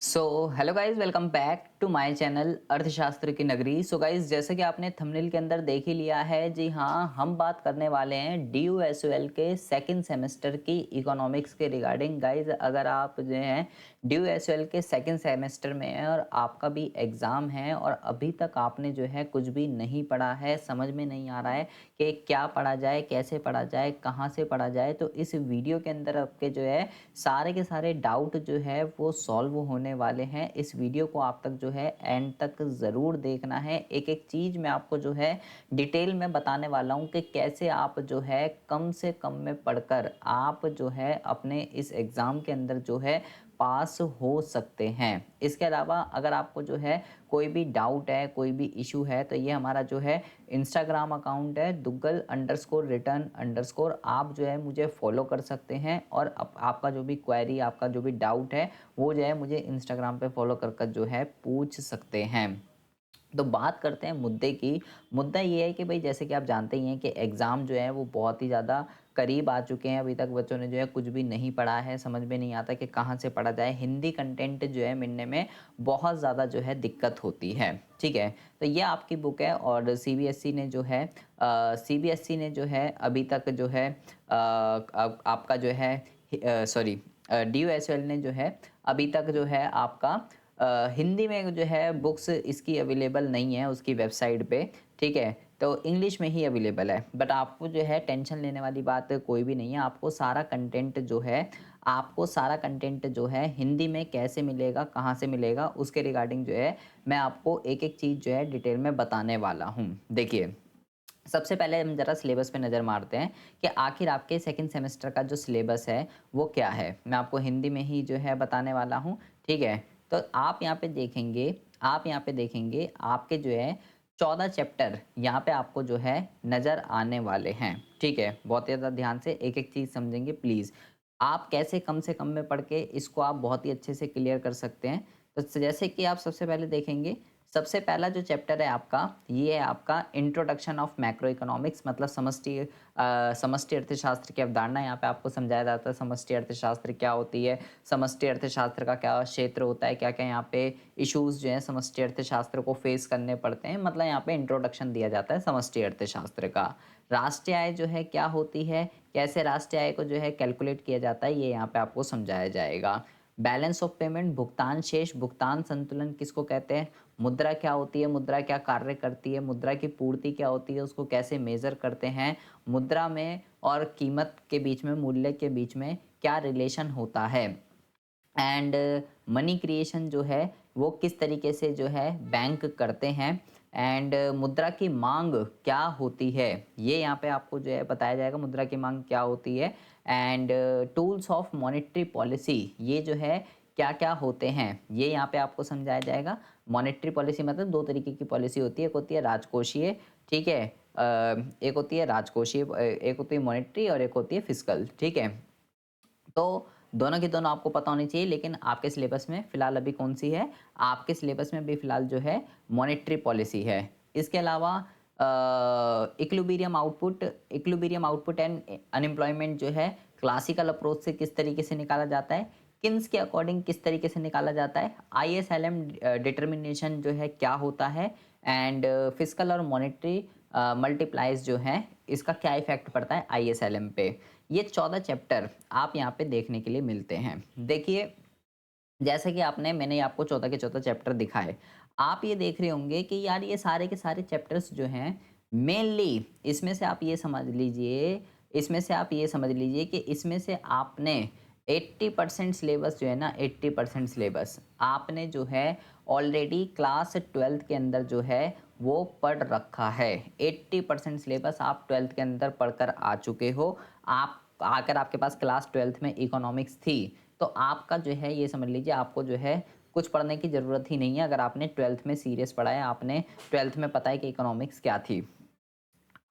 So hello guys, welcome back to my channel अर्थशास्त्र की नगरी। सो गाइज, जैसे कि आपने थंबनेल के अंदर देख ही लिया है, जी हाँ, हम बात करने वाले हैं DUSOL के सेकंड सेमेस्टर की इकोनॉमिक्स के रिगार्डिंग। गाइज, अगर आप जो हैं DUSOL के सेकंड सेमेस्टर में हैं और आपका भी एग्ज़ाम है और अभी तक आपने जो है कुछ भी नहीं पढ़ा है, समझ में नहीं आ रहा है कि क्या पढ़ा जाए, कैसे पढ़ा जाए, कहाँ से पढ़ा जाए, तो इस वीडियो के अंदर आपके जो है सारे के सारे डाउट जो है वो सॉल्व होने वाले हैं। इस वीडियो को आप तक जो है एंड तक ज़रूर देखना है। एक एक चीज़ मैं आपको जो है डिटेल में बताने वाला हूँ कि कैसे आप जो है कम से कम में पढ़कर आप जो है अपने इस एग्ज़ाम के अंदर जो है पास हो सकते हैं। इसके अलावा अगर आपको जो है कोई भी डाउट है, कोई भी इशू है, तो ये हमारा जो है इंस्टाग्राम अकाउंट है दुग्गल_रिटर्न_। आप जो है मुझे फॉलो कर सकते हैं और आपका जो भी क्वेरी, आपका जो भी डाउट है, वो जो है मुझे इंस्टाग्राम पे फॉलो कर जो है पूछ सकते हैं। तो बात करते हैं मुद्दे की। मुद्दा ये है कि भाई, जैसे कि आप जानते ही हैं कि एग्ज़ाम जो है वो बहुत ही ज़्यादा करीब आ चुके हैं। अभी तक बच्चों ने जो है कुछ भी नहीं पढ़ा है, समझ में नहीं आता कि कहाँ से पढ़ा जाए। हिंदी कंटेंट जो है मिलने में बहुत ज़्यादा जो है दिक्कत होती है। ठीक है, तो ये आपकी बुक है और CBSE ने जो है CBSE ने जो है अभी तक जो है आपका जो है सॉरी DUSOL ने जो है अभी तक जो है आपका हिंदी में जो है बुक्स इसकी अवेलेबल नहीं है उसकी वेबसाइट पे। ठीक है, तो इंग्लिश में ही अवेलेबल है। बट आपको जो है टेंशन लेने वाली बात कोई भी नहीं है। आपको सारा कंटेंट जो है हिंदी में कैसे मिलेगा, कहाँ से मिलेगा, उसके रिगार्डिंग जो है मैं आपको एक एक चीज़ जो है डिटेल में बताने वाला हूँ। देखिए, सबसे पहले हम ज़रा सिलेबस पे नज़र मारते हैं कि आखिर आपके सेकंड सेमेस्टर का जो सिलेबस है वो क्या है। मैं आपको हिंदी में ही जो है बताने वाला हूँ। ठीक है, तो आप यहाँ पे देखेंगे आपके जो है 14 चैप्टर यहाँ पे आपको जो है नज़र आने वाले हैं। ठीक है, बहुत ज़्यादा ध्यान से एक एक चीज़ समझेंगे प्लीज़। आप कैसे कम से कम में पढ़ के इसको आप बहुत ही अच्छे से क्लियर कर सकते हैं। तो जैसे कि आप सबसे पहले देखेंगे, सबसे पहला जो चैप्टर है आपका, ये है आपका इंट्रोडक्शन ऑफ मैक्रो इकोनॉमिक्स, मतलब समष्टि अर्थशास्त्र की अवधारणा। यहाँ पे आपको समझाया जाता है समष्टि अर्थशास्त्र क्या होती है, समष्टि अर्थशास्त्र का क्या क्षेत्र होता है, क्या क्या यहाँ पे इश्यूज जो हैं समष्टि अर्थशास्त्र को फेस करने पड़ते हैं। मतलब यहाँ पे इंट्रोडक्शन दिया जाता है समष्टि अर्थशास्त्र का। राष्ट्रीय आय जो है क्या होती है, कैसे राष्ट्रीय आय को जो है कैलकुलेट किया जाता है, ये यहाँ पे आपको समझाया जाएगा। बैलेंस ऑफ पेमेंट, भुगतान शेष, भुगतान संतुलन किसको कहते हैं, मुद्रा क्या होती है, मुद्रा क्या कार्य करती है, मुद्रा की पूर्ति क्या होती है, उसको कैसे मेज़र करते हैं, मुद्रा में और कीमत के बीच में, मूल्य के बीच में क्या रिलेशन होता है, एंड मनी क्रिएशन जो है वो किस तरीके से जो है बैंक करते हैं, एंड मुद्रा की मांग क्या होती है, ये यहाँ पे आपको जो है बताया जाएगा मुद्रा की मांग क्या होती है। And tools of monetary policy, ये जो है क्या क्या होते हैं, ये यहाँ पे आपको समझाया जाएगा। मॉनेटरी पॉलिसी मतलब दो तरीके की पॉलिसी होती है, एक होती है राजकोषीय। ठीक है, एक होती है राजकोषीय, एक होती है मॉनेटरी और एक होती है फिस्कल। ठीक है, तो दोनों की दोनों आपको पता होनी चाहिए, लेकिन आपके सिलेबस में फ़िलहाल अभी कौन-सी है? आपके सिलेबस में अभी फ़िलहाल जो है मॉनेटरी पॉलिसी है। इसके अलावा इक्विलिब्रियम आउटपुट एंड अनएम्प्लॉयमेंट जो है क्लासिकल अप्रोच से किस तरीके से निकाला जाता है? किन्स के अकॉर्डिंग किस तरीके से निकाला जाता है? ISLM डिटरमिनेशन जो है क्या होता है? एंड फिस्कल और मॉनेटरी मल्टीप्लाइज़ जो हैं, इसका क्या इफ़ेक्ट पड़ता है ISLM पे? ये 14 चैप्टर आप यहाँ पे देखने के लिए मिलते हैं। देखिए, जैसे कि मैंने आपको 14 के 14 चैप्टर दिखाए। आप ये देख रहे होंगे कि यार ये सारे के सारे चैप्टर्स जो हैं मेनली इसमें से आप ये समझ लीजिए कि इसमें से आपने 80% सिलेबस जो है ना, 80% सिलेबस आपने जो है ऑलरेडी क्लास 12th के अंदर जो है वो पढ़ रखा है। 80% सिलेबस आप 12th के अंदर पढ़कर आ चुके हो। आप अगर आपके पास क्लास 12th में इकोनॉमिक्स थी, तो आपका जो है ये समझ लीजिए आपको जो है कुछ पढ़ने की ज़रूरत ही नहीं है। अगर आपने 12th में सीरियस पढ़ा है, आपने 12th में पता है कि इकोनॉमिक्स क्या थी।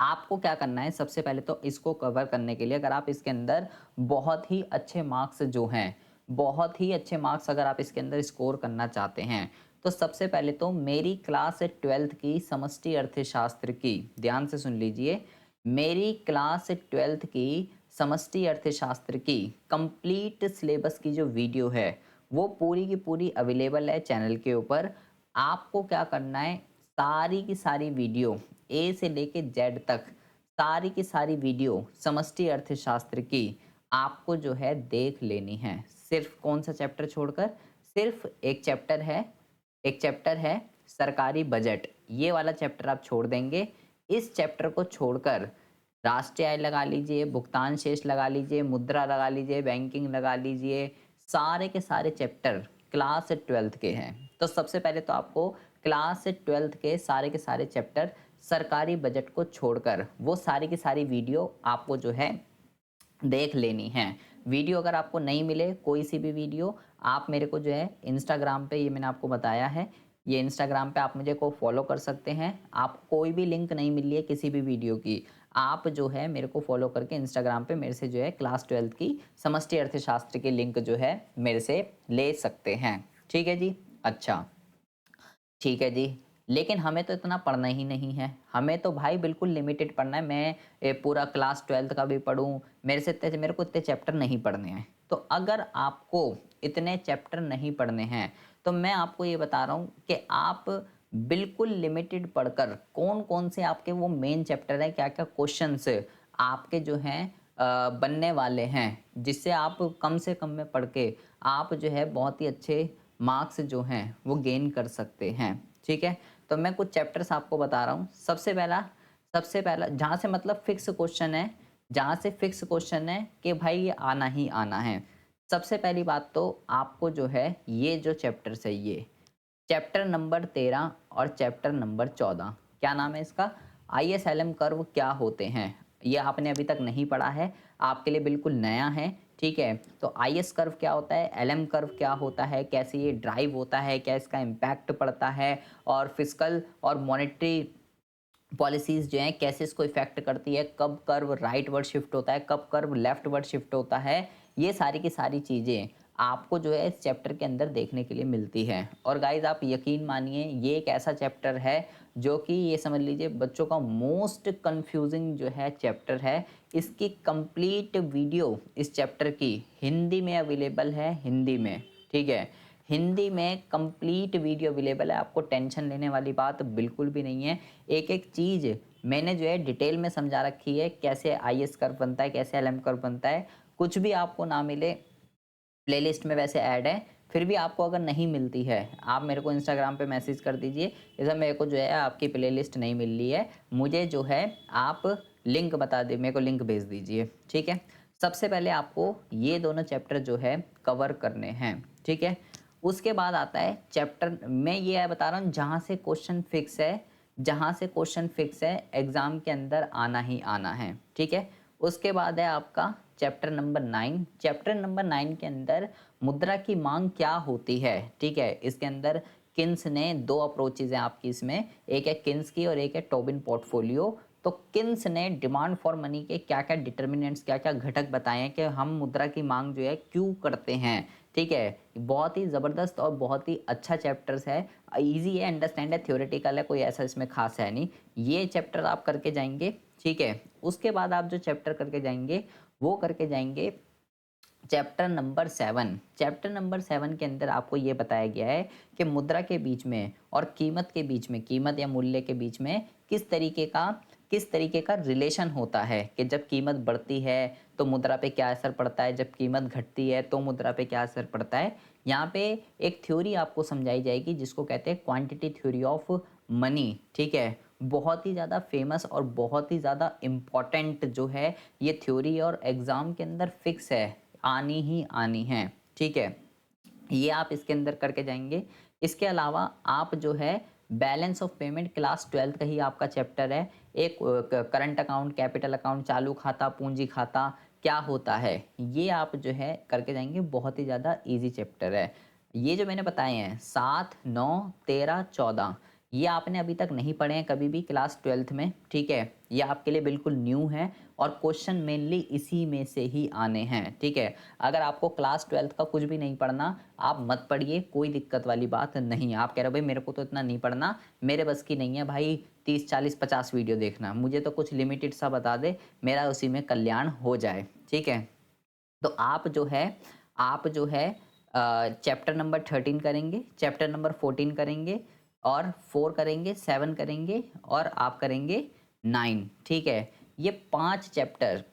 आपको क्या करना है, सबसे पहले तो इसको कवर करने के लिए अगर आप इसके अंदर बहुत ही अच्छे मार्क्स जो हैं, बहुत ही अच्छे मार्क्स अगर आप इसके अंदर स्कोर करना चाहते हैं, तो सबसे पहले तो मेरी क्लास 12th की समष्टि अर्थशास्त्र की, ध्यान से सुन लीजिए, मेरी क्लास 12th की समष्टि अर्थशास्त्र की कंप्लीट सिलेबस की जो वीडियो है, वो पूरी की पूरी अवेलेबल है चैनल के ऊपर। आपको क्या करना है, सारी की सारी वीडियो ए से लेके जेड तक, सारी की सारी वीडियो समष्टि अर्थशास्त्र की आपको जो है देख लेनी है। सिर्फ कौन सा चैप्टर छोड़कर, सिर्फ एक चैप्टर है सरकारी बजट, ये वाला चैप्टर आप छोड़ देंगे। इस चैप्टर को छोड़कर राष्ट्रीय आय लगा लीजिए, भुगतान शेष लगा लीजिए, मुद्रा लगा लीजिए, बैंकिंग लगा लीजिए, सारे के सारे चैप्टर क्लास 12th के हैं। तो सबसे पहले तो आपको क्लास 12th के सारे चैप्टर सरकारी बजट को छोड़कर वो सारी की सारी वीडियो आपको जो है देख लेनी है। वीडियो अगर आपको नहीं मिले, कोई सी भी वीडियो, आप मेरे को जो है इंस्टाग्राम पे, ये मैंने आपको बताया है, ये इंस्टाग्राम पे आप मुझे को फॉलो कर सकते हैं। आप कोई भी लिंक नहीं मिली है किसी भी वीडियो की, आप जो है मेरे को फॉलो करके इंस्टाग्राम पे मेरे से जो है क्लास 12th की समष्टि अर्थशास्त्र की लिंक जो है मेरे से ले सकते हैं। ठीक है जी? अच्छा, ठीक है जी। लेकिन हमें तो इतना पढ़ना ही नहीं है, हमें तो भाई बिल्कुल लिमिटेड पढ़ना है। मैं पूरा क्लास 12th का भी पढ़ूँ, मेरे को इतने चैप्टर नहीं पढ़ने हैं। तो अगर आपको इतने चैप्टर नहीं पढ़ने हैं, तो मैं आपको ये बता रहा हूँ कि आप बिल्कुल लिमिटेड पढ़कर कौन-कौन से आपके वो मेन चैप्टर हैं, क्या-क्या क्वेश्चन्स आपके जो हैं बनने वाले हैं, जिससे आप कम से कम में पढ़ के आप जो है बहुत ही अच्छे मार्क्स जो हैं वो गेन कर सकते हैं। ठीक है? तो मैं कुछ चैप्टर्स आपको बता रहा हूँ। सबसे पहला जहाँ से मतलब फिक्स क्वेश्चन है, जहाँ से फिक्स क्वेश्चन है कि भाई ये आना ही आना है। सबसे पहली बात तो आपको जो है ये जो चैप्टर्स है, ये चैप्टर नंबर 13 और चैप्टर नंबर 14, क्या नाम है इसका? आईएसएलएम कर्व क्या होते हैं? ये आपने अभी तक नहीं पढ़ा है, आपके लिए बिल्कुल नया है। ठीक है? तो आईएस कर्व क्या होता है, एलएम कर्व क्या होता है, कैसे ये ड्राइव होता है, क्या इसका इम्पैक्ट पड़ता है, और फिजिकल और मॉनेटरी पॉलिसीज़ जो हैं कैसे इसको इफ़ेक्ट करती है, कब कर्व राइट वर्ड शिफ्ट होता है, कब कर्व लेफ्ट वर्ड शिफ्ट होता है, ये सारी की सारी चीज़ें आपको जो है इस चैप्टर के अंदर देखने के लिए मिलती हैं। और गाइज़ आप यकीन मानिए ये एक ऐसा चैप्टर है जो कि ये समझ लीजिए बच्चों का मोस्ट कन्फ्यूजिंग जो है चैप्टर है। इसकी कंप्लीट वीडियो इस चैप्टर की हिंदी में अवेलेबल है, हिंदी में, ठीक है? हिंदी में कंप्लीट वीडियो अवेलेबल है, आपको टेंशन लेने वाली बात बिल्कुल भी नहीं है। एक-एक चीज़ मैंने जो है डिटेल में समझा रखी है, कैसे आईएस कर्व बनता है, कैसे एलएम कर्व बनता है। कुछ भी आपको ना मिले, प्लेलिस्ट में वैसे ऐड है, फिर भी आपको अगर नहीं मिलती है, आप मेरे को इंस्टाग्राम पे मैसेज कर दीजिए, जैसे मेरे को जो है आपकी प्लेलिस्ट नहीं मिल रही है, मुझे जो है आप लिंक बता दे, मेरे को लिंक भेज दीजिए, ठीक है? सबसे पहले आपको ये दोनों चैप्टर जो है कवर करने हैं, ठीक है? उसके बाद आता है चैप्टर, मैं ये बता रहा हूँ जहाँ से क्वेश्चन फिक्स है, जहाँ से क्वेश्चन फिक्स है एग्ज़ाम के अंदर आना ही आना है, ठीक है? उसके बाद है आपका चैप्टर नंबर 9। चैप्टर नंबर 9 के अंदर मुद्रा की मांग क्या होती है, ठीक है? इसके अंदर किन्स ने 2 अप्रोचेज़ हैं आपकी इसमें, एक है किन्स की और एक है टोबिन पोर्टफोलियो। तो किन्स ने डिमांड फॉर मनी के क्या-क्या डिटर्मिनेंट्स, क्या-क्या घटक बताए हैं कि हम मुद्रा की मांग जो है क्यों करते हैं, ठीक है? बहुत ही ज़बरदस्त और बहुत ही अच्छा चैप्टर्स है। ईज़ी है, अंडरस्टैंड है, थ्योरेटिकल है, कोई ऐसा इसमें ख़ास है नहीं। ये चैप्टर आप करके जाएँगे, ठीक है? उसके बाद आप जो चैप्टर करके जाएँगे, वो करके जाएँगे चैप्टर नंबर 7। चैप्टर नंबर 7 के अंदर आपको ये बताया गया है कि मुद्रा के बीच में और कीमत के बीच में, कीमत या मूल्य के बीच में किस तरीके का रिलेशन होता है कि जब कीमत बढ़ती है तो मुद्रा पे क्या असर पड़ता है, जब कीमत घटती है तो मुद्रा पे क्या असर पड़ता है। यहाँ पे एक थ्योरी आपको समझाई जाएगी जिसको कहते हैं क्वांटिटी थ्योरी ऑफ मनी, ठीक है? बहुत ही ज़्यादा फेमस और बहुत ही ज़्यादा इम्पॉर्टेंट जो है ये थ्योरी, और एग्ज़ाम के अंदर फिक्स है, आनी ही आनी है, ठीक है? ये आप इसके अंदर करके जाएँगे। इसके अलावा आप जो है balance of payment class 12th का ही आपका चैप्टर है। एक करंट अकाउंट, कैपिटल अकाउंट, चालू खाता, पूंजी खाता क्या होता है, ये आप जो है करके जाएँगे। बहुत ही ज़्यादा ईज़ी चैप्टर है। ये जो मैंने बताए हैं 7, 9, 13, 14, ये आपने अभी तक नहीं पढ़े हैं कभी भी क्लास 12th में, ठीक है? ये आपके लिए बिल्कुल न्यू है और क्वेश्चन मेनली इसी में से ही आने हैं, ठीक है? अगर आपको क्लास 12th का कुछ भी नहीं पढ़ना, आप मत पढ़िए, कोई दिक्कत वाली बात नहीं है। आप कह रहे हो भाई मेरे को तो इतना नहीं पढ़ना, मेरे बस की नहीं है भाई 30, 40, 50 वीडियो देखना, मुझे तो कुछ लिमिटेड सा बता दे, मेरा उसी में कल्याण हो जाए, ठीक है? तो आप जो है चैप्टर नंबर 13 करेंगे, चैप्टर नंबर 14 करेंगे और 4 करेंगे, 7 करेंगे और आप करेंगे 9, ठीक है। ये 5 चैप्टर,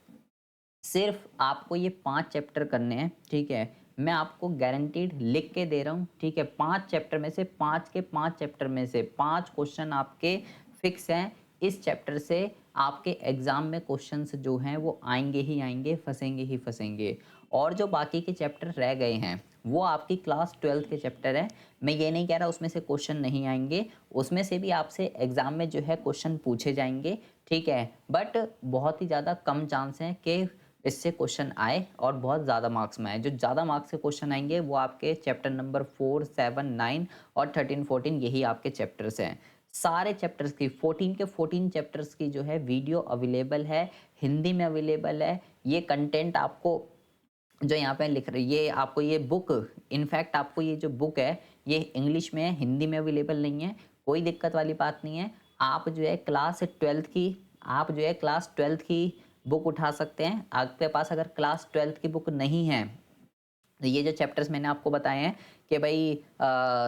सिर्फ आपको ये 5 चैप्टर करने हैं, ठीक है। मैं आपको गारंटीड लिख के दे रहा हूँ, ठीक है। 5 चैप्टर में से 5 के 5 चैप्टर में से 5 क्वेश्चन आपके फिक्स हैं। इस चैप्टर से आपके एग्ज़ाम में क्वेश्चंस जो हैं वो आएँगे ही आएँगे, फँसेंगे ही फँसेंगे। और जो बाकी के चैप्टर रह गए हैं, वो आपकी क्लास 12th के चैप्टर हैं। मैं ये नहीं कह रहा उसमें से क्वेश्चन नहीं आएँगे, उसमें से भी आपसे एग्ज़ाम में जो है क्वेश्चन पूछे जाएँगे, ठीक है। बट बहुत ही ज़्यादा कम चांस हैं कि इससे क्वेश्चन आए और बहुत ज़्यादा मार्क्स में आए। जो ज़्यादा मार्क्स के क्वेश्चन आएँगे वो आपके चैप्टर नंबर 4, 7, 9 और 13, 14 यही आपके चैप्टर्स हैं। सारे चैप्टर्स की 14 के 14 चैप्टर्स की जो है वीडियो अवेलेबल है, हिंदी में अवेलेबल है। ये कंटेंट आपको जो यहाँ पे लिख रही ये आपको ये बुक, इनफैक्ट आपको ये जो बुक है ये इंग्लिश में है, हिंदी में अवेलेबल नहीं है। कोई दिक्कत वाली बात नहीं है। आप जो है क्लास 12th की आप जो है क्लास 12th की बुक उठा सकते हैं। आपके पास अगर क्लास 12th की बुक नहीं है, तो ये जो चैप्टर्स मैंने आपको बताए हैं कि भाई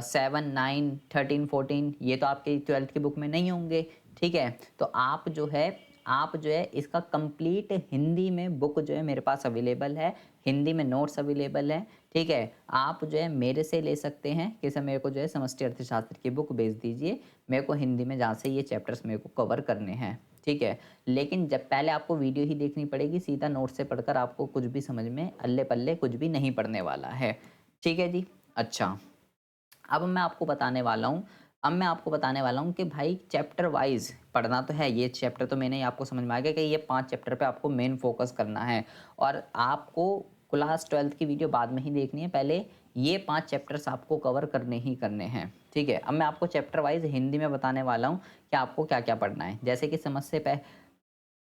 7, 9, 13, 14 ये तो आपकी 12th की बुक में नहीं होंगे, ठीक है। तो आप जो है इसका कंप्लीट हिंदी में बुक जो है मेरे पास अवेलेबल है, हिंदी में नोट्स अवेलेबल है, ठीक है। आप जो है मेरे से ले सकते हैं कि सर मेरे को जो है समष्टि अर्थशास्त्र की बुक भेज दीजिए, मेरे को हिंदी में जहाँ से ये चैप्टर्स मेरे को कवर करने हैं, ठीक है। लेकिन जब पहले आपको वीडियो ही देखनी पड़ेगी, सीधा नोट से पढ़कर आपको कुछ भी समझ में अल्ले-पल्ले कुछ भी नहीं पड़ने वाला है। ठीक है जी? अच्छा, अब मैं आपको बताने वाला हूँ कि भाई चैप्टर वाइज़ पढ़ना तो है, ये चैप्टर तो मैंने आपको समझ में आ गया कि ये 5 चैप्टर पे आपको मेन फ़ोकस करना है और आपको क्लास 12th की वीडियो बाद में ही देखनी है, पहले ये 5 चैप्टर्स आपको कवर करने ही करने हैं, ठीक है? अब मैं आपको चैप्टर वाइज़ हिंदी में बताने वाला हूँ कि आपको क्या-क्या पढ़ना है। जैसे कि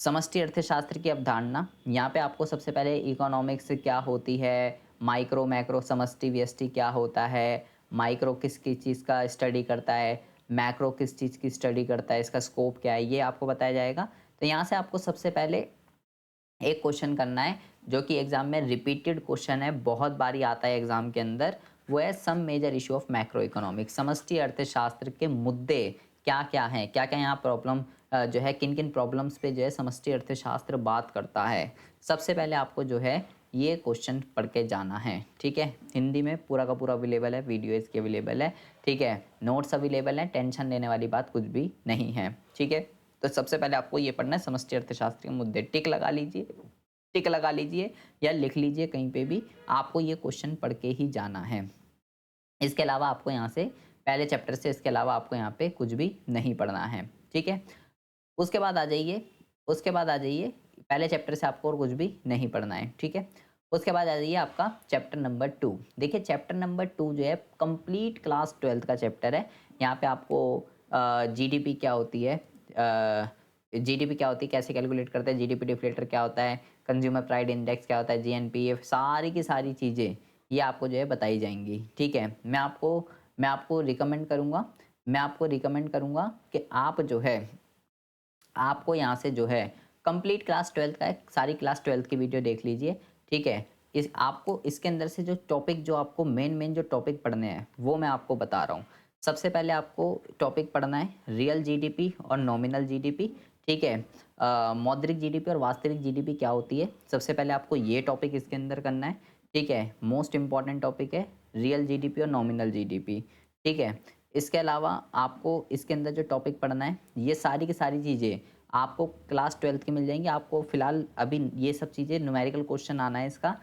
समष्टि अर्थशास्त्र की अवधारणा, यहाँ पे आपको सबसे पहले इकोनॉमिक्स क्या होती है, माइक्रो, मैक्रो, समष्टि, व्यष्टि क्या होता है, माइक्रो किस चीज़ का स्टडी करता है, मैक्रो किस चीज़ की स्टडी करता है, इसका स्कोप क्या है, ये आपको बताया जाएगा। तो यहाँ से आपको सबसे पहले एक क्वेश्चन करना है जो कि एग्जाम में रिपीटेड क्वेश्चन है, बहुत बारी आता है एग्जाम के अंदर। वो है some major issue of macro economics, समष्टि अर्थशास्त्र के मुद्दे क्या क्या हैं, क्या क्या यहाँ प्रॉब्लम जो है किन किन प्रॉब्लम्स पे जो है समष्टि अर्थशास्त्र बात करता है। सबसे पहले आपको जो है ये क्वेश्चन पढ़ के जाना है, ठीक है। हिंदी में पूरा का पूरा अवेलेबल है, वीडियो इसकी अवेलेबल है, ठीक है। नोट्स अवेलेबल हैं, टेंशन लेने वाली बात कुछ भी नहीं है, ठीक है। तो सबसे पहले आपको ये पढ़ना है समष्टि अर्थशास्त्र के मुद्दे। टिक लगा लीजिए या लिख लीजिए कहीं पे भी, आपको ये क्वेश्चन पढ़ के ही जाना है। इसके अलावा आपको यहाँ से पहले चैप्टर से इसके अलावा आपको यहाँ पे कुछ भी नहीं पढ़ना है, ठीक है। उसके बाद आ जाइए उसके बाद आ जाइए पहले चैप्टर से आपको और कुछ भी नहीं पढ़ना है, ठीक है। उसके बाद आ जाइए आपका चैप्टर नंबर 2। देखिए चैप्टर नंबर 2 जो है कंप्लीट क्लास 12th का चैप्टर है। यहाँ पे आपको जीडीपी क्या होती है, कैसे कैलकुलेट करते हैं, जीडीपी डिफ्लेटर क्या होता है, कंज्यूमर प्राइस इंडेक्स क्या होता है, जीएनपीए, सारी की सारी चीज़ें ये आपको जो है बताई जाएंगी, ठीक है। मैं आपको रिकमेंड करूँगा कि आप जो है आपको यहाँ से जो है कंप्लीट क्लास 12th का है, सारी क्लास 12th की वीडियो देख लीजिए, ठीक है। इस आपको इसके अंदर से जो टॉपिक जो आपको मेन जो टॉपिक पढ़ने हैं वो मैं आपको बता रहा हूँ। सबसे पहले आपको टॉपिक पढ़ना है रियल जीडीपी और नॉमिनल जीडीपी, ठीक है। मौद्रिक जीडीपी और वास्तविक जीडीपी क्या होती है, सबसे पहले आपको ये टॉपिक इसके अंदर करना है, ठीक है। मोस्ट इंपॉर्टेंट टॉपिक है रियल जीडीपी और नॉमिनल जीडीपी, ठीक है। इसके अलावा आपको इसके अंदर जो टॉपिक पढ़ना है ये सारी की सारी चीज़ें आपको क्लास 12th की मिल जाएंगी। आपको फिलहाल अभी ये सब चीज़ें न्यूमेरिकल क्वेश्चन आना है इसका,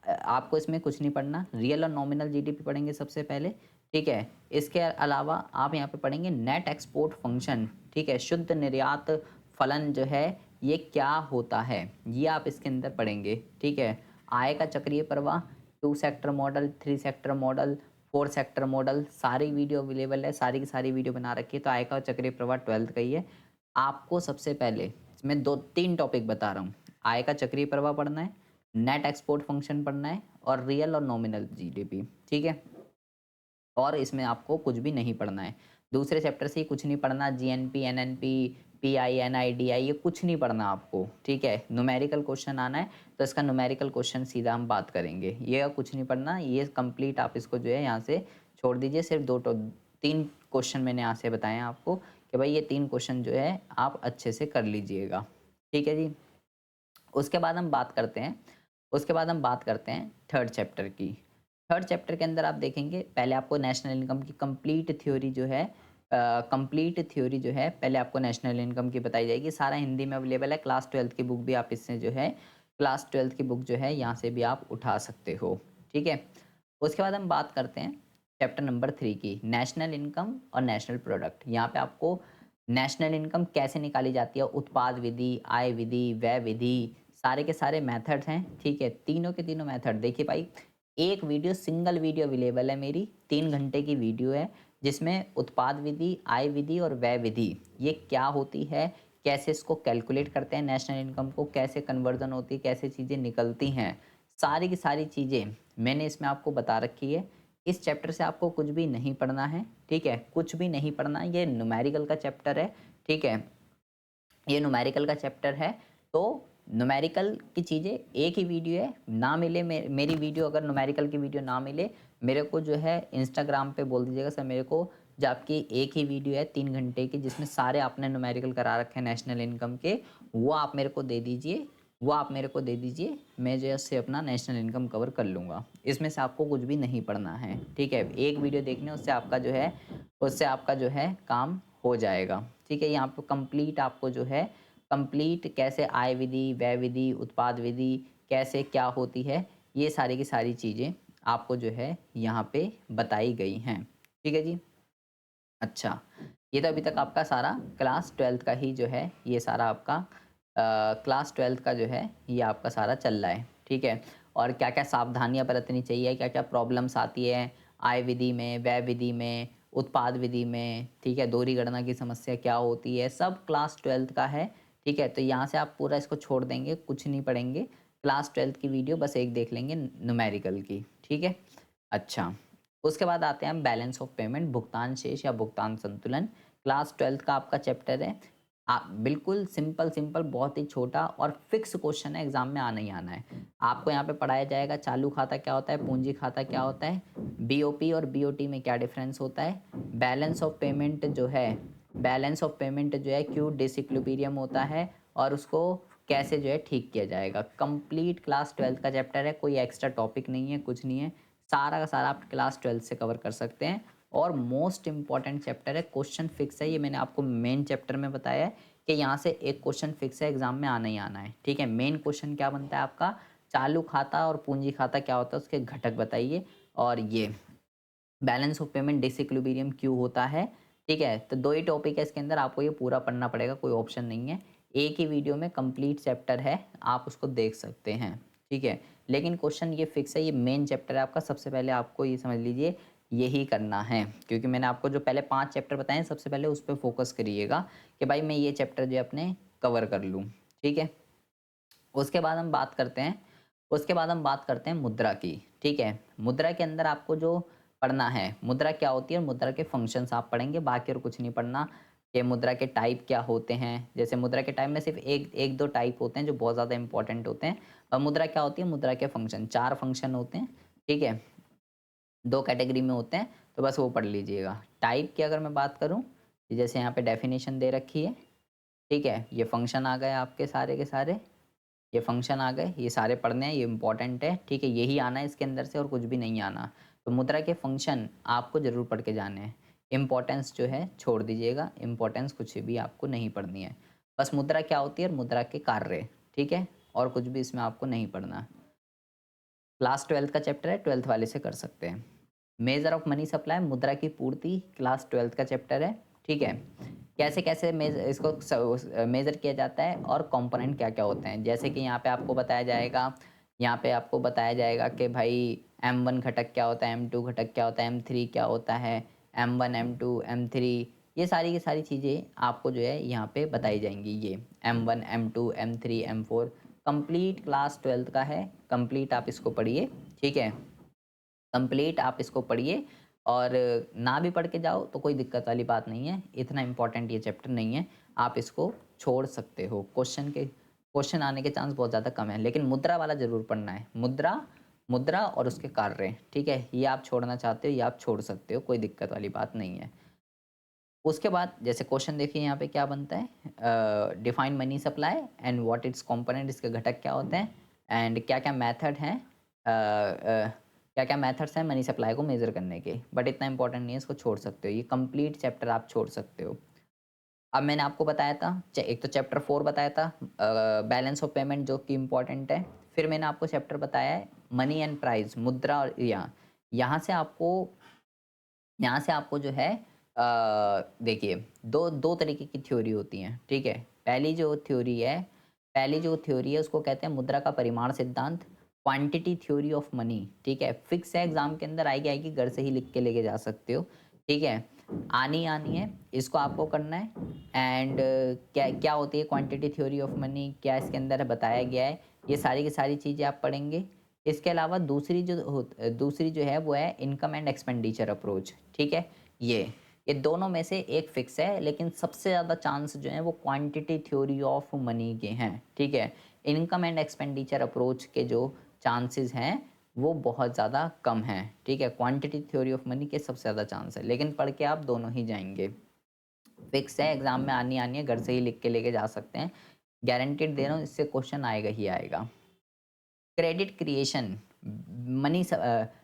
आपको इसमें कुछ नहीं पढ़ना। रियल और नॉमिनल जीडीपी पढ़ेंगे सबसे पहले, ठीक है। इसके अलावा आप यहाँ पे पढ़ेंगे नेट एक्सपोर्ट फंक्शन, ठीक है। शुद्ध निर्यात फलन जो है ये क्या होता है, ये आप इसके अंदर पढ़ेंगे, ठीक है। आय का चक्रीय प्रवाह, 2 sector model, 3 sector model, 4 sector model, सारी वीडियो अवेलेबल है, सारी की सारी वीडियो बना रखी है। तो आय का चक्रीय प्रवाह 12th का ही है। आपको सबसे पहले मैं 2-3 टॉपिक बता रहा हूँ। आय का चक्रीय प्रवाह पढ़ना है, नेट एक्सपोर्ट फंक्शन पढ़ना है और रियल और नॉमिनल जीडीपी, ठीक है। और इसमें आपको कुछ भी नहीं पढ़ना है। दूसरे चैप्टर से ही कुछ नहीं पढ़ना, जीएनपी, एनएनपी, पीआई, एनआईडीआई ये कुछ नहीं पढ़ना आपको, ठीक है। न्यूमेरिकल क्वेश्चन आना है तो इसका न्यूमेरिकल क्वेश्चन सीधा हम बात करेंगे, ये कुछ नहीं पढ़ना, ये कंप्लीट आप इसको जो है यहाँ से छोड़ दीजिए। सिर्फ 3 क्वेश्चन मैंने यहाँ से बताए हैं आपको कि भाई ये 3 क्वेश्चन जो है आप अच्छे से कर लीजिएगा, ठीक है जी। उसके बाद हम बात करते हैं थर्ड चैप्टर की। थर्ड चैप्टर के अंदर आप देखेंगे पहले आपको नेशनल इनकम की कंप्लीट थ्योरी जो है पहले आपको नेशनल इनकम की बताई जाएगी। सारा हिंदी में अवेलेबल है, क्लास 12th की बुक भी आप इससे जो है क्लास 12th की बुक जो है यहाँ से भी आप उठा सकते हो, ठीक है। उसके बाद हम बात करते हैं चैप्टर नंबर 3 की, नेशनल इनकम और नेशनल प्रोडक्ट। यहाँ पे आपको नेशनल इनकम कैसे निकाली जाती है, उत्पाद विधि, आय विधि, व्यय विधि, सारे के सारे मेथड्स हैं, ठीक है। तीनों के तीनों मेथड देखिए भाई, एक वीडियो सिंगल वीडियो अवेलेबल है मेरी, 3 घंटे की वीडियो है जिसमें उत्पाद विधि, आय विधि और व्यय विधि ये क्या होती है, कैसे इसको कैलकुलेट करते हैं, नेशनल इनकम को कैसे कन्वर्जन होती है, कैसे चीज़ें निकलती हैं, सारी की सारी चीज़ें मैंने इसमें आपको बता रखी है। इस चैप्टर से आपको कुछ भी नहीं पढ़ना है, ठीक है, कुछ भी नहीं पढ़ना है। ये न्यूमेरिकल का चैप्टर है, ठीक है, ये न्यूमेरिकल का चैप्टर है। तो न्यूमेरिकल की चीज़ें एक ही वीडियो है, ना मिले मेरी वीडियो, अगर न्यूमेरिकल की वीडियो ना मिले मेरे को जो है इंस्टाग्राम पे बोल दीजिएगा सर मेरे को, जो आपकी एक ही वीडियो है 3 घंटे की जिसमें सारे आपने न्यूमेरिकल करा रखे हैं नेशनल इनकम के, वो आप मेरे को दे दीजिए, मैं जो है उससे अपना नेशनल इनकम कवर कर लूँगा। इसमें से आपको कुछ भी नहीं पढ़ना है, ठीक है। एक वीडियो देखने उससे आपका जो है काम हो जाएगा, ठीक है। यहाँ पे कंप्लीट आपको जो है कंप्लीट कैसे आय विधि, व्यय विधि, उत्पाद विधि कैसे क्या होती है, ये सारी की सारी चीज़ें आपको जो है यहाँ पे बताई गई हैं, ठीक है जी। अच्छा, ये तो अभी तक आपका सारा क्लास 12th का ही जो है ये सारा आपका क्लास 12th का जो है ये आपका सारा चल रहा है, ठीक है। और क्या-क्या सावधानियाँ बरतनी चाहिए, क्या-क्या प्रॉब्लम्स आती है आय विधि में, व्यय विधि में, उत्पाद विधि में, ठीक है, दोहरी गणना की समस्या क्या होती है, सब क्लास 12th का है, ठीक है। तो यहाँ से आप पूरा इसको छोड़ देंगे, कुछ नहीं पढ़ेंगे, क्लास 12th की वीडियो बस एक देख लेंगे न्यूमेरिकल की, ठीक है। अच्छा, उसके बाद आते हैं हम बैलेंस ऑफ पेमेंट, भुगतान शेष या भुगतान संतुलन। क्लास 12th का आपका चैप्टर है। बिल्कुल सिंपल बहुत ही छोटा और फिक्स क्वेश्चन है, एग्जाम में आना ही आना है। आपको यहाँ पे पढ़ाया जाएगा चालू खाता क्या होता है, पूंजी खाता क्या होता है, बीओपी और बीओटी में क्या डिफरेंस होता है, बैलेंस ऑफ पेमेंट जो है क्यों डिसइक्विलिब्रियम होता है और उसको कैसे जो है ठीक किया जाएगा। कंप्लीट क्लास 12th का चैप्टर है, कोई एक्स्ट्रा टॉपिक नहीं है, कुछ नहीं है, सारा का सारा आप क्लास 12th से कवर कर सकते हैं। और मोस्ट इंपॉर्टेंट चैप्टर है, क्वेश्चन फिक्स है, ये मैंने आपको मेन चैप्टर में बताया है कि यहाँ से एक क्वेश्चन फिक्स है, एग्जाम में आना ही आना है, ठीक है। मेन क्वेश्चन क्या बनता है आपका, चालू खाता और पूंजी खाता क्या होता है उसके घटक बताइए, और ये बैलेंस ऑफ पेमेंट डिसइक्विलिब्रियम क्यों होता है, ठीक है। तो 2 ही टॉपिक है इसके अंदर, आपको ये पूरा पढ़ना पड़ेगा, कोई ऑप्शन नहीं है। एक ही वीडियो में कंप्लीट चैप्टर है, आप उसको देख सकते हैं, ठीक है। लेकिन क्वेश्चन ये फिक्स है, ये मेन चैप्टर है आपका, सबसे पहले आपको ये समझ लीजिए यही करना है, क्योंकि मैंने आपको जो पहले 5 चैप्टर बताए हैं सबसे पहले उस पर फोकस करिएगा कि भाई मैं ये चैप्टर जो है अपने कवर कर लूँ, ठीक है। उसके बाद हम बात करते हैं मुद्रा की, ठीक है। मुद्रा के अंदर आपको जो पढ़ना है, मुद्रा क्या होती है और मुद्रा के फंक्शंस आप पढ़ेंगे, बाकी और कुछ नहीं पढ़ना। कि मुद्रा के टाइप क्या होते हैं, जैसे मुद्रा के टाइप में सिर्फ एक दो टाइप होते हैं जो बहुत ज़्यादा इंपॉर्टेंट होते हैं। और मुद्रा क्या होती है, मुद्रा के फंक्शन 4 फंक्शन होते हैं, ठीक है, 2 कैटेगरी में होते हैं, तो बस वो पढ़ लीजिएगा। टाइप की अगर मैं बात करूँ, जैसे यहाँ पे डेफिनेशन दे रखी है, ठीक है, ये फंक्शन आ गए आपके सारे के सारे, ये फंक्शन आ गए, ये सारे पढ़ने हैं, ये इंपॉर्टेंट है, ठीक है, यही आना है इसके अंदर से और कुछ भी नहीं आना। तो मुद्रा के फंक्शन आपको ज़रूर पढ़ के जाने हैं, इम्पोर्टेंस जो है छोड़ दीजिएगा, इम्पोर्टेंस कुछ भी आपको नहीं पढ़नी है। बस मुद्रा क्या होती है और मुद्रा के कार्य, ठीक है, और कुछ भी इसमें आपको नहीं पढ़ना। क्लास 12th का चैप्टर है, 12th वाले से कर सकते हैं। मेजर ऑफ मनी सप्लाई, मुद्रा की पूर्ति, क्लास 12th का चैप्टर है, ठीक है। कैसे कैसे इसको मेज़र किया जाता है और कंपोनेंट क्या क्या होते हैं, जैसे कि यहाँ पे आपको बताया जाएगा कि भाई M1 घटक क्या होता है, M2 घटक क्या होता है, M3 क्या होता है, M1 M2 M3, ये सारी की सारी चीज़ें आपको जो है यहाँ पे बताई जाएंगी। ये M1 M2 M3 M4 complete class 12th का है, कंप्लीट आप इसको पढ़िए, ठीक है, कंप्लीट आप इसको पढ़िए। और ना भी पढ़ के जाओ तो कोई दिक्कत वाली बात नहीं है, इतना इम्पोर्टेंट ये चैप्टर नहीं है, आप इसको छोड़ सकते हो। क्वेश्चन आने के चांस बहुत ज़्यादा कम है, लेकिन मुद्रा वाला ज़रूर पढ़ना है। मुद्रा मुद्रा और उसके कार्य, ठीक है, ये आप छोड़ना चाहते हो, ये आप छोड़ सकते हो, कोई दिक्कत वाली बात नहीं है। उसके बाद जैसे क्वेश्चन देखिए यहाँ पे क्या बनता है, define money supply and what it's component, इसके घटक क्या होते हैं एंड क्या क्या मेथड हैं, क्या क्या मेथड्स हैं मनी सप्लाई को मेजर करने के। बट इतना इंपॉर्टेंट नहीं है, इसको छोड़ सकते हो, ये कंप्लीट चैप्टर आप छोड़ सकते हो। अब मैंने आपको बताया था, एक तो चैप्टर 4 बताया था, बैलेंस ऑफ पेमेंट जो कि इम्पोर्टेंट है। फिर मैंने आपको चैप्टर बताया है मनी एंड प्राइस, मुद्रा और यहाँ से आपको यहाँ से आपको जो है देखिए दो दो तरीके की थ्योरी होती हैं, ठीक है। पहली जो थ्योरी है उसको कहते हैं मुद्रा का परिमाण सिद्धांत, क्वांटिटी थ्योरी ऑफ मनी, ठीक है। फिक्स है, एग्जाम के अंदर आएगी आएगी, घर से ही लिख के लेके जा सकते हो, ठीक है। आनी है, इसको आपको करना है। एंड क्या क्या होती है क्वांटिटी थ्योरी ऑफ मनी, क्या इसके अंदर बताया गया है, ये सारी की सारी चीज़ें आप पढ़ेंगे। इसके अलावा दूसरी जो है वो है इनकम एंड एक्सपेंडिचर अप्रोच, ठीक है। ये दोनों में से एक फिक्स है, लेकिन सबसे ज़्यादा चांस जो है वो क्वांटिटी थ्योरी ऑफ मनी के हैं, ठीक है। इनकम एंड एक्सपेंडिचर अप्रोच के जो चांसेस हैं वो बहुत ज़्यादा कम हैं, ठीक है। क्वांटिटी थ्योरी ऑफ मनी के सबसे ज़्यादा चांस है, लेकिन पढ़ के आप दोनों ही जाएंगे। फिक्स है, एग्जाम में आनी है, घर से ही लिख के लेके जा सकते हैं, गारंटेड दे रहा हूँ, इससे क्वेश्चन आएगा ही आएगा। Credit creation,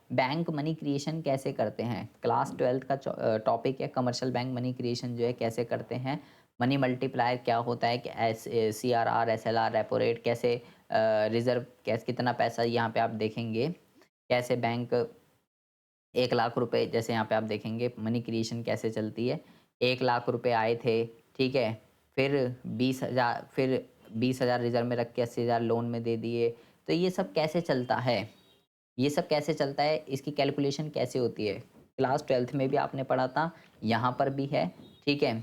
bank money creation कैसे करते हैं, क्लास 12 का टॉपिक है। कमर्शियल बैंक मनी क्रिएशन जो है कैसे करते हैं, मनी मल्टीप्लायर क्या होता है, कि CRR SLR रेपो रेट कैसे, रिजर्व कैसे, कितना पैसा यहाँ पे आप देखेंगे, कैसे बैंक 1 लाख रुपए, जैसे यहाँ पे आप देखेंगे मनी क्रिएशन कैसे चलती है। 1 लाख रुपए आए थे, ठीक है, फिर 20,000, फिर 20,000 रिजर्व में रख के 80,000 लोन में दे दिए। तो ये सब कैसे चलता है, ये सब कैसे चलता है, इसकी कैलकुलेशन कैसे होती है, क्लास 12th में भी आपने पढ़ा था, यहाँ पर भी है, ठीक है।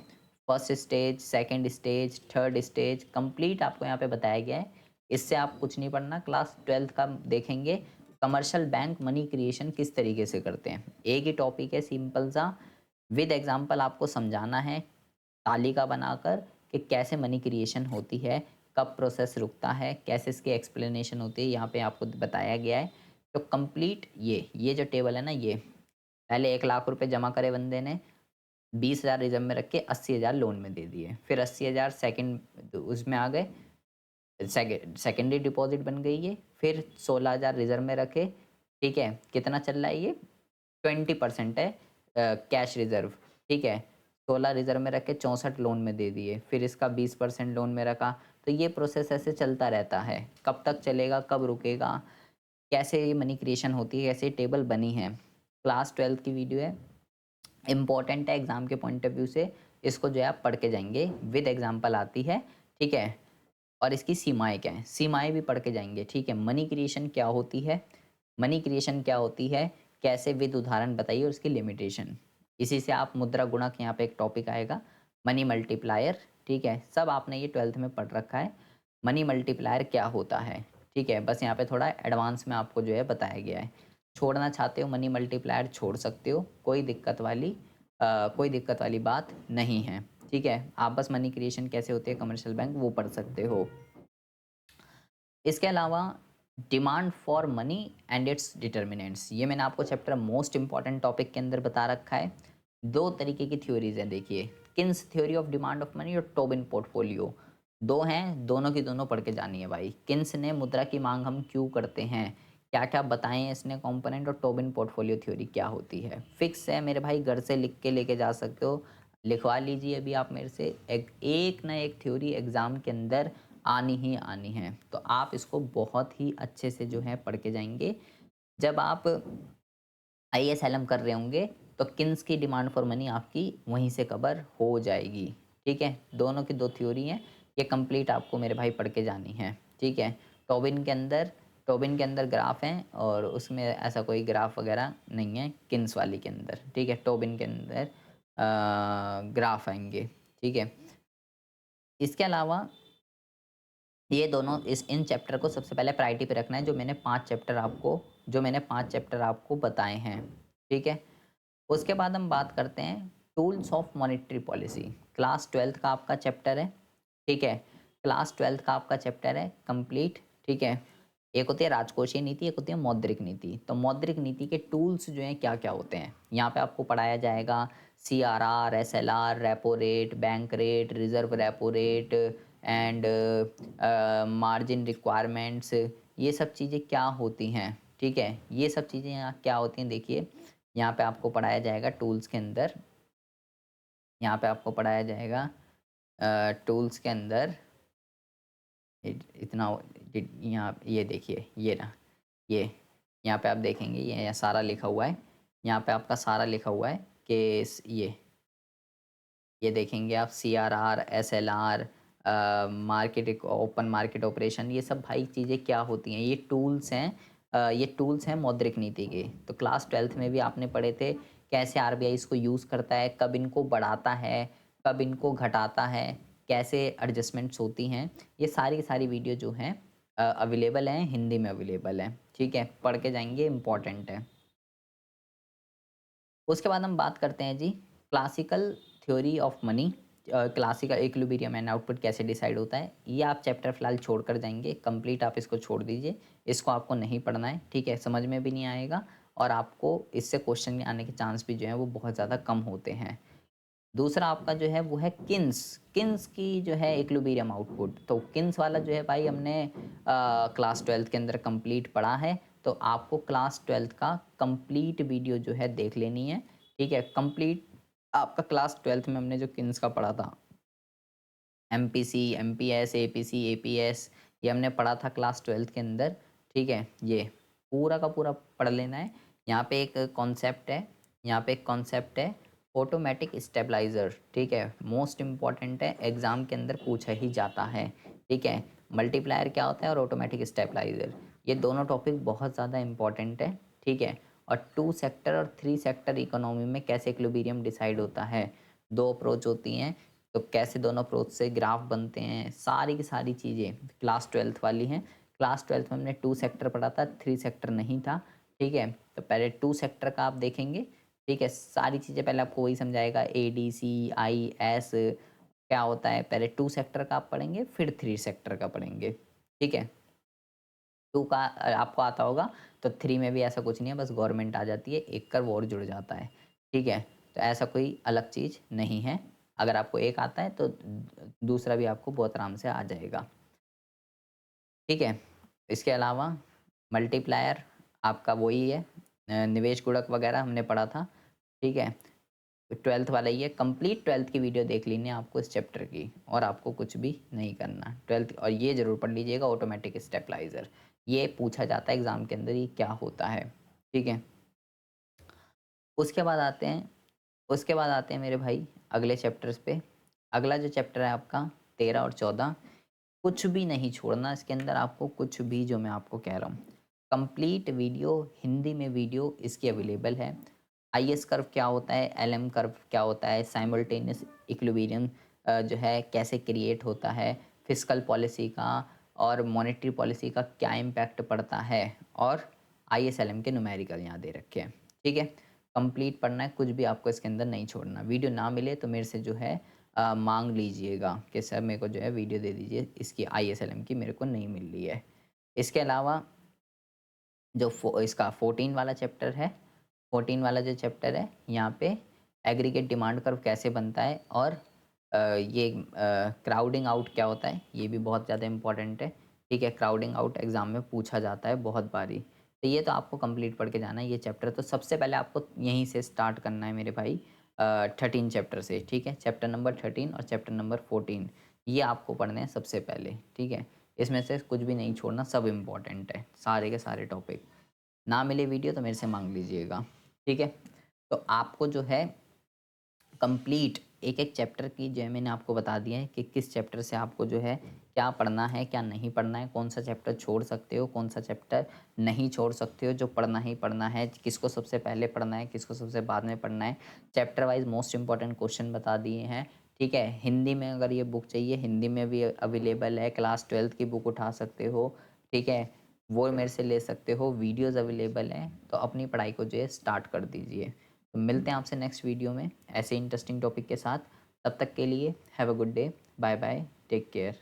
First stage, second stage, third stage complete आपको यहाँ पे बताया गया है। इससे आप कुछ नहीं पढ़ना, क्लास 12th का देखेंगे कमर्शियल बैंक मनी क्रिएशन किस तरीके से करते हैं। एक ही टॉपिक है सिंपल सा, विद एग्जांपल आपको समझाना है तालिका बनाकर कि कैसे मनी क्रिएशन होती है, कब प्रोसेस रुकता है, कैसे इसकी एक्सप्लेनेशन होती है, यहाँ पे आपको बताया गया है। तो कंप्लीट ये जो टेबल है ना, ये पहले 1 लाख रुपए जमा करे बंदे ने, 20,000 रिजर्व में रख के 80,000 लोन में दे दिए, फिर 80,000 सेकंड उसमें आ गए, सेकेंडरी डिपॉजिट बन गई ये, फिर 16,000 रिजर्व में रखे, ठीक है। कितना चल रहा है ये, 20% है कैश रिजर्व, ठीक है। 16 रिजर्व में रख के 64 लोन में दे दिए, फिर इसका 20% लोन में रखा। तो ये प्रोसेस ऐसे चलता रहता है, कब तक चलेगा, कब रुकेगा, कैसे ये मनी क्रिएशन होती है, कैसे टेबल बनी है। क्लास 12 की वीडियो है, इम्पॉर्टेंट है एग्जाम के पॉइंट ऑफ व्यू से, इसको जो है आप पढ़ के जाएंगे, विद एग्जाम्पल आती है, ठीक है। और इसकी सीमाएँ क्या हैं? सीमाएँ भी पढ़ के जाएँगे, ठीक है। मनी क्रिएशन क्या होती है? मनी क्रिएशन क्या होती है? कैसे, विद उदाहरण बताइए, और उसकी लिमिटेशन। इसी से आप मुद्रा गुणक, यहाँ पे एक टॉपिक आएगा, मनी मल्टीप्लायर, ठीक है। सब आपने ये 12th में पढ़ रखा है, मनी मल्टीप्लायर क्या होता है, ठीक है। बस यहाँ पे थोड़ा एडवांस में आपको जो है बताया गया है। छोड़ना चाहते हो मनी मल्टीप्लायर, छोड़ सकते हो, कोई दिक्कत वाली बात नहीं है, ठीक है। आप बस मनी क्रिएशन कैसे होती है कमर्शियल बैंक वो पढ़ सकते हो। इसके अलावा demand for money and it's determinants, ये मैंने आपको चैप्टर मोस्ट इंपॉर्टेंट टॉपिक के अंदर बता रखा है। दो तरीके की थ्योरीज हैं, देखिए, Keynes theory of demand of money और टोबिन पोर्टफोलियो, दो हैं, दोनों की दोनों पढ़ के जानी है भाई। किन्स ने मुद्रा की मांग हम क्यों करते हैं, क्या क्या बताए हैं इसने कंपोनेंट, और टोबिन पोर्टफोलियो थ्योरी क्या होती है। फिक्स है मेरे भाई, घर से लिख के लेके जा सकते हो, लिखवा लीजिए अभी आप मेरे से, एक ना एक थ्योरी एग्जाम के अंदर आनी ही आनी है। तो आप इसको बहुत ही अच्छे से जो है पढ़ के जाएंगे। जब आप ISLM कर रहे होंगे तो किन्स की डिमांड फॉर मनी आपकी वहीं से कवर हो जाएगी, ठीक है। दोनों की दो थ्योरी हैं, ये कंप्लीट आपको मेरे भाई पढ़ के जानी है, ठीक है। टोबिन के अंदर टोबिन के अंदर ग्राफ हैं, और उसमें ऐसा कोई ग्राफ वगैरह नहीं है किन्स वाली के अंदर, ठीक है। टोबिन के अंदर ग्राफ आएंगे, ठीक है। इसके अलावा ये दोनों इन चैप्टर को सबसे पहले प्रायोरिटी पे रखना है, जो मैंने 5 चैप्टर आपको बताए हैं, ठीक है। उसके बाद हम बात करते हैं tools of monetary policy. Class 12th का आपका चैप्टर है, ठीक है? क्लास 12th का आपका चैप्टर है कंप्लीट, ठीक है? एक होती है राजकोषीय नीति, एक होती है मौद्रिक नीति। तो मौद्रिक नीति के टूल्स जो हैं क्या-क्या होते हैं, यहाँ पे आपको पढ़ाया जाएगा। CRR, SLR, repo rate, bank rate, reserve repo rate and margin requirements, ये सब चीज़ें क्या होती हैं, ठीक है? ये सब चीज़ें यहाँ क्या होती हैं देखिए, यहाँ पे आपको पढ़ाया जाएगा टूल्स के अंदर, यहाँ पे आपको पढ़ाया जाएगा टूल्स के अंदर इतना यहाँ ये देखिए, ये रहा, ये यहाँ पे आप देखेंगे ये सारा लिखा हुआ है, यहाँ पे आपका सारा लिखा हुआ है कि ये देखेंगे आप CRR, SLR, market open market operation, ये सब भाई चीज़ें क्या होती हैं, ये टूल्स हैं। ये टूल्स हैं मौद्रिक नीति के। तो क्लास 12th में भी आपने पढ़े थे कैसे आरबीआई इसको यूज़ करता है, कब इनको बढ़ाता है, कब इनको घटाता है, कैसे एडजस्टमेंट्स होती हैं। ये सारी की सारी वीडियो जो हैं अवेलेबल हैं, हिंदी में अवेलेबल हैं, ठीक है? पढ़ के जाएँगे, इम्पोर्टेंट है। उसके बाद हम बात करते हैं जी classical theory of money. Classical equilibrium and output कैसे डिसाइड होता है, ये आप चैप्टर फिलहाल छोड़ कर जाएंगे, कंप्लीट आप इसको छोड़ दीजिए, इसको आपको नहीं पढ़ना है, ठीक है? समझ में भी नहीं आएगा और आपको इससे क्वेश्चन आने के चांस भी जो है वो बहुत ज़्यादा कम होते हैं। दूसरा आपका जो है वो है किन्स। किन्स की जो है इक्विलिब्रियम आउटपुट, तो किन्स वाला जो है भाई हमने क्लास 12th के अंदर कंप्लीट पढ़ा है। तो आपको क्लास 12th का कंप्लीट वीडियो जो है देख लेनी है, ठीक है? कंप्लीट आपका क्लास 12th में हमने जो किन्स का पढ़ा था, एमपीसी, एमपीएस, एपीसी, एपीएस, ये हमने पढ़ा था क्लास 12th के अंदर, ठीक है? ये पूरा का पूरा पढ़ लेना है। यहाँ पे एक कॉन्सेप्ट है, यहाँ पे एक कॉन्सेप्ट है ऑटोमेटिक स्टेबलाइज़र, ठीक है? मोस्ट इम्पॉर्टेंट है, एग्ज़ाम के अंदर पूछा ही जाता है, ठीक है? मल्टीप्लायर क्या होता है और ऑटोमेटिक स्टेबलाइज़र, ये दोनों टॉपिक बहुत ज़्यादा इम्पॉर्टेंट है, ठीक है? और 2 सेक्टर और 3 सेक्टर इकोनॉमी में कैसे इक्विलिब्रियम डिसाइड होता है, 2 अप्रोच होती हैं, तो कैसे दोनों अप्रोच से ग्राफ बनते हैं, सारी की सारी चीज़ें क्लास 12th वाली हैं। क्लास 12th में हमने 2 सेक्टर पढ़ा था, 3 सेक्टर नहीं था, ठीक है? तो पहले 2 सेक्टर का आप देखेंगे, ठीक है? सारी चीज़ें पहले आपको वही समझाएगा, एडीसी, आईएस क्या होता है, पहले 2 सेक्टर का आप पढ़ेंगे, फिर 3 सेक्टर का पढ़ेंगे, ठीक है? 2 का आपको आता होगा, तो 3 में भी ऐसा कुछ नहीं है, बस गवर्नमेंट आ जाती है, एक कर वो और जुड़ जाता है, ठीक है? तो ऐसा कोई अलग चीज़ नहीं है। अगर आपको एक आता है तो दूसरा भी आपको बहुत आराम से आ जाएगा, ठीक है? इसके अलावा मल्टीप्लायर आपका वही है, निवेश गुणक वगैरह हमने पढ़ा था, ठीक है? 12th वाला ही है, कंप्लीट 12th की वीडियो देख लेनी है आपको इस चैप्टर की, और आपको कुछ भी नहीं करना 12th। और ये ज़रूर पढ़ लीजिएगा ऑटोमेटिक स्टेबलाइज़र, ये पूछा जाता है एग्ज़ाम के अंदर, ये क्या होता है, ठीक है? उसके बाद आते हैं मेरे भाई अगले चैप्टर्स पे। अगला जो चैप्टर है आपका 13 और 14, कुछ भी नहीं छोड़ना इसके अंदर, आपको कुछ भी, जो मैं आपको कह रहा हूँ। कंप्लीट वीडियो हिंदी में वीडियो इसकी अवेलेबल है। आईएस कर्व क्या होता है, एलएम कर्व क्या होता है, साइमल्टेनियस इक्विलिब्रियम जो है कैसे क्रिएट होता है, फिस्कल पॉलिसी का और मॉनेटरी पॉलिसी का क्या इम्पैक्ट पड़ता है, और आईएसएलएम के न्यूमेरिकल यहाँ दे रखे हैं, ठीक है? कंप्लीट पढ़ना है, कुछ भी आपको इसके अंदर नहीं छोड़ना। वीडियो ना मिले तो मेरे से जो है मांग लीजिएगा कि सर मेरे को जो है वीडियो दे दीजिए, इसकी आईएसएलएम की मेरे को नहीं मिल रही है। इसके अलावा जो इसका 14 वाला चैप्टर है, 14 वाला जो चैप्टर है, यहाँ पे एग्रीगेट डिमांड कर्व कैसे बनता है, और ये क्राउडिंग आउट क्या होता है, ये भी बहुत ज़्यादा इंपॉर्टेंट है, ठीक है? क्राउडिंग आउट एग्ज़ाम में पूछा जाता है बहुत बारी। तो ये तो आपको कंप्लीट पढ़ के जाना है ये चैप्टर। तो सबसे पहले आपको यहीं से स्टार्ट करना है मेरे भाई, 13 चैप्टर से, ठीक है? चैप्टर नंबर 13 और चैप्टर नंबर 14, ये आपको पढ़ने हैं सबसे पहले, ठीक है? इसमें से कुछ भी नहीं छोड़ना, सब इम्पोर्टेंट है, सारे के सारे टॉपिक। ना मिले वीडियो तो मेरे से मांग लीजिएगा, ठीक है? तो आपको जो है कंप्लीट एक-एक चैप्टर की जो है मैंने आपको बता दिया है कि किस चैप्टर से आपको जो है क्या पढ़ना है, क्या नहीं पढ़ना है, कौन सा चैप्टर छोड़ सकते हो, कौन सा चैप्टर नहीं छोड़ सकते हो, जो पढ़ना ही पढ़ना है, किसको सबसे पहले पढ़ना है, किसको सबसे बाद में पढ़ना है। Chapter wise most important question बता दिए हैं, ठीक है? हिंदी में अगर ये बुक चाहिए, हिंदी में भी अवेलेबल है, क्लास 12th की बुक उठा सकते हो, ठीक है? वो मेरे से ले सकते हो, वीडियोज़ अवेलेबल हैं, तो अपनी पढ़ाई को जो है स्टार्ट कर दीजिए। तो मिलते हैं आपसे नेक्स्ट वीडियो में ऐसे इंटरेस्टिंग टॉपिक के साथ। तब तक के लिए have a good day, bye bye, take care.